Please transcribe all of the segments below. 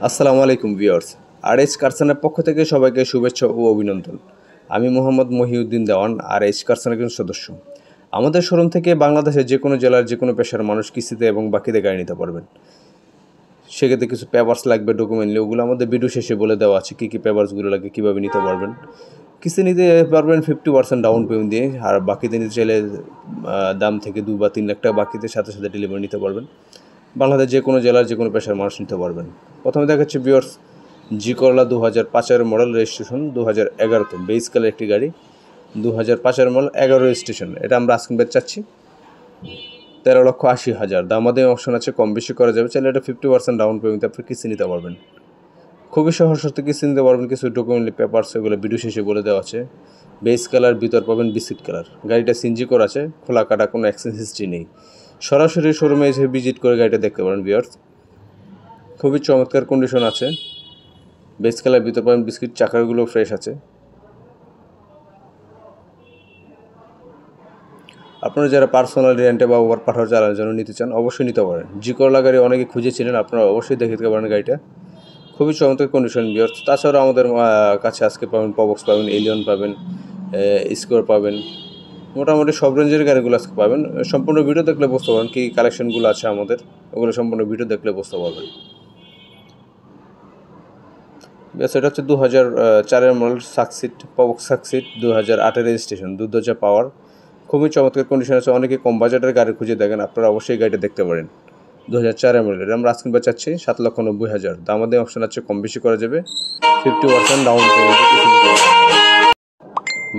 আসসালামু আলাইকুম viewers. Rh কারসানের পক্ষ থেকে সবাইকে শুভেচ্ছা ও অভিনন্দন। আমি মোহাম্মদ মহিউদ্দিন দেওয়ান, আরএইচ কারসানের একজন সদস্য। আমাদের শোরুম থেকে বাংলাদেশের যে কোনো জেলার যে কোনো পেশার মানুষ কিস্তিতে এবং বাকিতে গাড়ি নিতে পারবেন। সেক্ষেত্রে কিছু পেপারস লাগবে, ডকুমেন্টলি ওগুলো আমাদের ভিডিও শেষে বলে দেওয়া আছে, কী কী পেপারসগুলো লাগে, কীভাবে নিতে পারবেন। কিস্তি নিতে পারবেন 50% ডাউন পেমেন্ট দিয়ে, আর বাকিতে নিতে চাইলে দাম থেকে 2 বা 3 লাখ টাকা বাকিতে সাথে সাথে ডেলিভারি নিতে পারবেন। বাংলাদেশ যে কোনো জেলার যে কোনো পেশার মানুষ নিতে পারবেন। প্রথমে দেখাচ্ছি ভিউয়ার্স, জি করলা 2005-এর মডেল, রেজিস্ট্রেশন 2011-তে, বেস কালার একটি গাড়ি, 2005-এর মডেল, 11 রেজিস্ট্রেশন। এটা আমরা আস্কিং প্রাইস চাচ্ছি 13,80,000। দামাদামি অপশন আছে, কম বেশি করা যাবে। চাইলে এটা 50% ডাউন পেমেন্টে আপনি কিস্তি নিতে পারবেন। খুবই সহজ শর্তে কিস্তি নিতে পারবেন। কিছু ডকুমেন্টলি পেপারস এগুলো ভিডিও শেষে বলে দেওয়া আছে। বেস কালার, ভিতর পাবেন বিস্কিট কালার। গাড়িটা সিএনজি করা আছে, খোলা কাটা কোনো অ্যাক্সিডেন্ট হিস্ট্রি নেই। সরাসরি শোরুমে এসে ভিজিট করে গাড়িটা দেখতে পারেন ভিউয়ার্স। খুবই চমৎকার কন্ডিশন আছে। বেস কালার, ভিতর পাবেন বিস্কিট, চাকাগুলো ফ্রেশ আছে। আপনারা যারা পার্সোনাল রেন্টে বা ওভার পাঠাও চালানোর জন্য নিতে চান, অবশ্যই নিতে পারেন। জি করলা গাড়ি অনেকে খুঁজেছিলেন, আপনারা অবশ্যই দেখে দিতে পারেন গাড়িটা। খুবই চমৎকার কন্ডিশন ভিউয়ার্স। তাছাড়াও আমাদের কাছে আজকে পাবেন প্রবক্স পাবেন, এলিয়ন পাবেন, স্কোয়ার পাবেন, মোটামুটি সব রেঞ্জের গাড়িগুলো আজকে পাবেন। সম্পূর্ণ ভিডিও দেখলে বুঝতে পারবেন কী কালেকশনগুলো আছে আমাদের, ওগুলো সম্পূর্ণ ভিডিও দেখলে বুঝতে পারবেন। বেশ, এটা হচ্ছে 2004-এর মডেল সাকসিড, প্রবক্স সাকসিড, 2008-এর রেজিস্ট্রেশন, দুর্দশা পাওয়ার। খুবই চমৎকার কন্ডিশন আছে। অনেকে কম বাজেটের গাড়ি খুঁজে দেখেন, আপনারা অবশ্যই গাড়িটা দেখতে পারেন। 2004-এর মডেল, এটা আমরা আজকে চাচ্ছি 7,90,000। দামাদামি অপশন আছে, কম বেশি করা যাবে। 50% ডাউন পেমেন্টে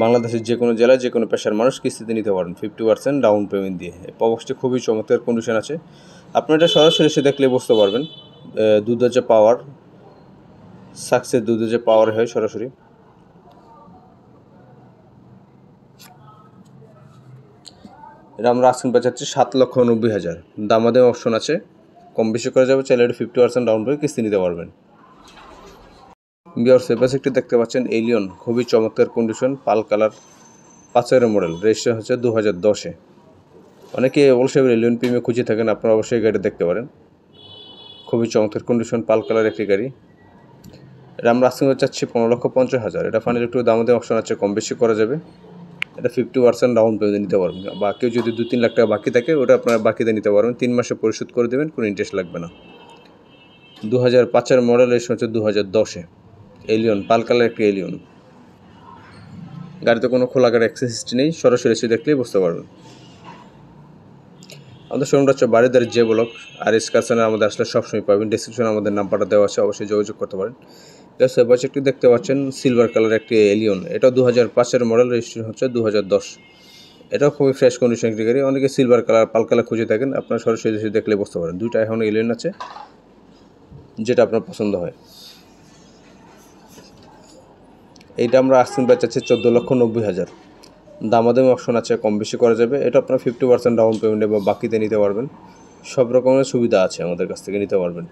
বাংলাদেশের যে কোনো জেলায় যে কোনো পেশার মানুষ কিস্তিতে নিতে পারেন 50% ডাউন পেমেন্ট দিয়ে। এই প্রবক্সটি খুবই চমৎকার কন্ডিশন আছে। আপনারা এটা সরাসরি এসে দেখলে বুঝতে পারবেন। দুর্দশা পাওয়ার সাকসেস, দুর্দশা পাওয়ার হয় সরাসরি। এটা আমরা আজকে বেচাচ্ছি 7,90,000। দামাদামি অপশন আছে, কম বেশি করা যাবে। চাইলে এটা 50% ডাউন পেয়ে কিস্তি নিতে পারবেন। বিয়ার সেপাস একটি দেখতে পাচ্ছেন, এলিয়ন, খুবই চমৎকার কন্ডিশন, পাল কালার, 5-এর মডেল, রেজিস্ট্রেশন হচ্ছে 2010-এ। অনেকে অবশ্যই এলিয়ন প্রিমিয়াম খুঁজে থাকেন, আপনারা অবশ্যই গাড়িটা দেখতে পারেন। খুবই চমৎকার কন্ডিশন, পাল কালার একটি গাড়ি। এটা আমরা আজকে চাচ্ছি 15,50,000। এটা ফাইনাল একটু দামাদামি অপশন আছে, কম বেশি করা যাবে। এটা 50% ডাউন পেমেন্ট নিতে পারবেন। বা কেউ যদি 2-3 লাখ টাকা বাকি থাকে, ওটা আপনারা বাকিতে নিতে পারবেন। 3 মাসে পরিশোধ করে দেবেন, কোনো ইন্টারেস্ট লাগবে না। 2005-এর মডেল, রেজিস্ট্রেশন হচ্ছে 2010-এ, এলিয়ন, পাল কালার একটি এলিয়ন। গাড়িতে কোনো খোলা গাড়ি অ্যাক্সেস হিস্ট্রি নেই, সরাসরি এসে দেখলেই বুঝতে পারবেন। আমাদের শোরুমটা হচ্ছে বাড়িদার যে ব্লক, আরএইচ কারসানে আমাদের আসলে সবসময় পাবেন। ডেসক্রিপশনে আমাদের নাম্বারটা দেওয়া আছে, অবশ্যই যোগাযোগ করতে পারেন। এবার একটু দেখতে পাচ্ছেন, সিলভার কালার একটি এলিয়ন। এটাও 2005-এর মডেল, রেজিস্ট্রেশন হচ্ছে 2010। এটাও খুবই ফ্রেশ কন্ডিশন একটি গাড়ি। অনেকে সিলভার কালার, পাল কালার খুঁজে থাকেন, আপনারা সরাসরি এসে দেখলে বুঝতে পারেন। দুইটা এখন এলিয়ন আছে, যেটা আপনার পছন্দ হয়। এইটা আমরা আস্কিং প্রাইস চাচ্ছি 14,90,000। দামাদামি অপশন আছে, কম বেশি করা যাবে। এটা আপনার 50% ডাউন পেমেন্টে বা বাকিতে নিতে পারবেন। সব রকমের সুবিধা আছে, আমাদের কাছ থেকে নিতে পারবেন।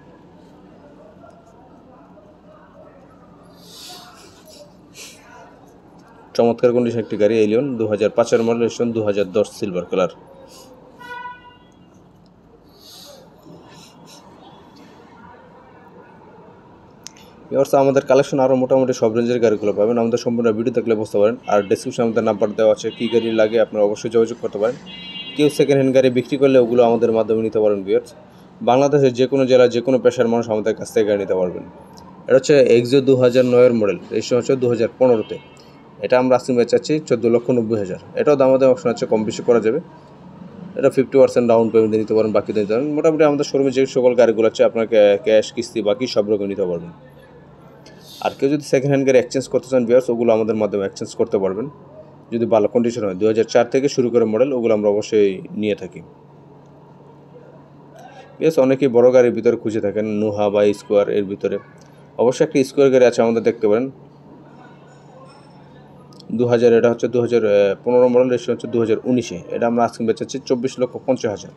চমৎকার কন্ডিশন একটি গাড়ি, এলিয়ন, 2005-এর মডেল, রেজিস্ট্রেশন 2010, সিলভার কালার। আমাদের কালেকশন আরও মোটামুটি সব রেঞ্জের গাড়িগুলো পাবেন। আমাদের সম্পূর্ণ ভিডিও দেখলে বুঝতে পারেন। আর ডেসক্রিপশনে আমাদের নাম্বার দেওয়া আছে, কী গাড়ি লাগে আপনারা অবশ্যই যোগাযোগ করতে পারেন। কেউ সেকেন্ড হ্যান্ড গাড়ি বিক্রি করলে ওগুলো আমাদের মাধ্যমে নিতে পারেন ভিউয়ার্স। বাংলাদেশের যে কোনো জেলায় যে কোনো পেশার মানুষ আমাদের কাছ থেকে গাড়ি নিতে পারবেন। এটা হচ্ছে এক্সো 2009-এর মডেল, রেজিস্ট্রেশন হচ্ছে 2015-তে। এটা আমরা আস্কিং প্রাইস চাচ্ছি 14,90,000। এটাও দামাদামি অপশন আছে, কম বেশি করা যাবে। এটা 50% ডাউন পেমেন্ট নিতে পারেন, বাকি নিতে পারেন। মোটামুটি আমাদের শোরুমে যে সকল গাড়িগুলো আছে, আপনাকে ক্যাশ, কিস্তি, বাকি সব রকম নিতে পারবেন। আর কেউ যদি সেকেন্ড হ্যান্ড গাড়ি এক্সচেঞ্জ করতে চান ভিউয়ার্স, ওগুলো আমাদের মাধ্যমে এক্সচেঞ্জ করতে পারবেন, যদি ভালো কন্ডিশন হয়। 2004 থেকে শুরু করে মডেল, ওগুলো আমরা অবশ্যই নিয়ে থাকি। বেশ, অনেকেই বড় গাড়ির ভিতরে খুঁজে থাকেন, নোহা বা স্কোয়ার, এর ভিতরে অবশ্যই একটা স্কোয়ার গাড়ি আছে, আমাদের দেখতে পারেন। 2000, এটা হচ্ছে 2015 মডেল, রেজিস্ট্রেশন হচ্ছে 2019-এ। এটা আমরা আজকে বেচাচ্ছি 24,50,000।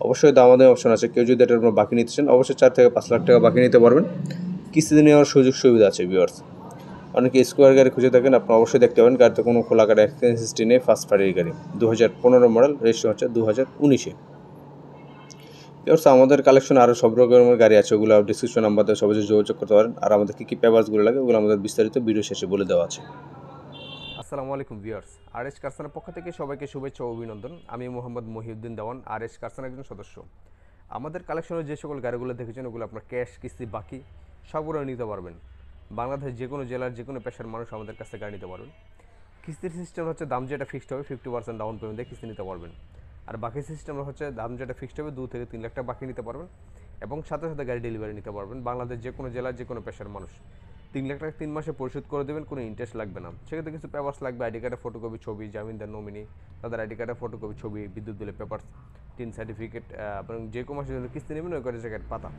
অবশ্যই দামাদামি অপশন আছে। কেউ যদি এটার উপর বাকি নিতে চান, অবশ্যই 4 থেকে 5 লাখ টাকা বাকি নিতে পারবেন। কিস্তিতে নেওয়ার সুযোগ সুবিধা আছে ভিউয়ার্স। অনেকে স্কোয়ার গাড়ি খুঁজে থাকেন, আপনারা অবশ্যই দেখতে পাবেন। গাড়িতে কোনো খোলা গাড়ি অ্যাক্সিডেন্ট হিস্ট্রি নেই, ফার্স্ট পার্টির গাড়ি। 2015 মডেল, রেজিস্ট্রেশন হচ্ছে 2019-এ। ভিউয়ার্স আমাদের কালেকশনে আরও সব রকমের গাড়ি আছে, ওগুলো ডিসক্রিপশন নাম্বার দেওয়া সবাই যোগাযোগ করতে পারেন। আর আমাদের কী কী পেপারসগুলো লাগে ওগুলো আমাদের বিস্তারিত ভিডিও শেষে বলে দেওয়া আছে। আসসালামু আলাইকুম ভিউয়ার্স, আরএস কারসানার পক্ষ থেকে সবাইকে শুভেচ্ছা ও অভিনন্দন। আমি মোহাম্মদ মহিউদ্দিন দেওয়ান, আরএস কারসানার একজন সদস্য। আমাদের কালেকশনের যে সকল গাড়িগুলো দেখেছেন ওগুলো আপনার ক্যাশ, কিস্তি, বাকি সবগুলো নিতে পারবেন। বাংলাদেশের যে কোনো জেলার যে কোনো পেশার মানুষ আমাদের কাছে গাড়ি নিতে পারবেন। কিস্তির সিস্টেম হচ্ছে দাম যেটা ফিক্সড হবে 50% ডাউন পেমেন্ট দিয়ে কিস্তি নিতে পারবেন। আর বাকি সিস্টেম হচ্ছে দাম যেটা ফিক্সড হবে 2 থেকে 3 লাখ টাকা বাকি নিতে পারবেন এবং সাথে সাথে গাড়ি ডেলিভারি নিতে পারবেন। বাংলাদেশ যে কোনো জেলার যে কোনো পেশার মানুষ 3 লাখ টাকা 3 মাসে পরিশোধ করে দেবেন, কোনো ইন্টারেস্ট লাগবে না। সেক্ষেত্রে কিছু পেপারস লাগবে, আইডি কার্ডের ফটোকপি, ছবি, জামিনদার, নমিনি, তাদের আইডি কার্ডের ফটোকপি, ছবি, বিদ্যুৎ বিলের পেপারস, টিন সার্টিফিকেট এবং যে কোনো মাসের জন্য কিস্তি নেবেন ওই করে জায়গায় পাতা।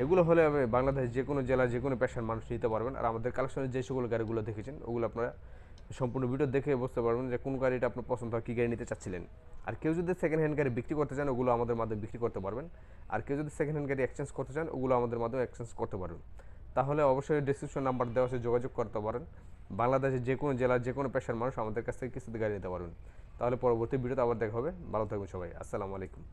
এগুলো হলে হবে বাংলাদেশ যে কোনো জেলা যে কোনো পেশার মানুষ নিতে পারবেন। আর আমাদের কালেকশনের যে সকল গাড়িগুলো দেখেছেন ওগুলো আপনারা সম্পূর্ণ ভিডিও দেখে বুঝতে পারবেন যে কোন গাড়িটা আপনার পছন্দ হয়, কী গাড়ি নিতে চাচ্ছিলেন। আর কেউ যদি সেকেন্ড হ্যান্ড গাড়ি বিক্রি করতে চান ওগুলো আমাদের মাধ্যমে বিক্রি করতে পারবেন। আর কেউ যদি সেকেন্ড হ্যান্ড গাড়ি এক্সচেঞ্জ করতে চান ওগুলো আমাদের মাধ্যমে এক্সচেঞ্জ করতে পারবেন। তাহলে অবশ্যই ডিসক্রিপশন নাম্বার দেওয়া আছে, যোগাযোগ করতে পারেন। বাংলাদেশের যে কোনো জেলার যে কোনো পেশার মানুষ আমাদের কাছ থেকে কিস্তিতে গাড়ি নিতে পারবেন। তাহলে পরবর্তী ভিডিওতে আবার দেখা হবে। ভালো থাকবেন সবাই। আসসালামু আলাইকুম।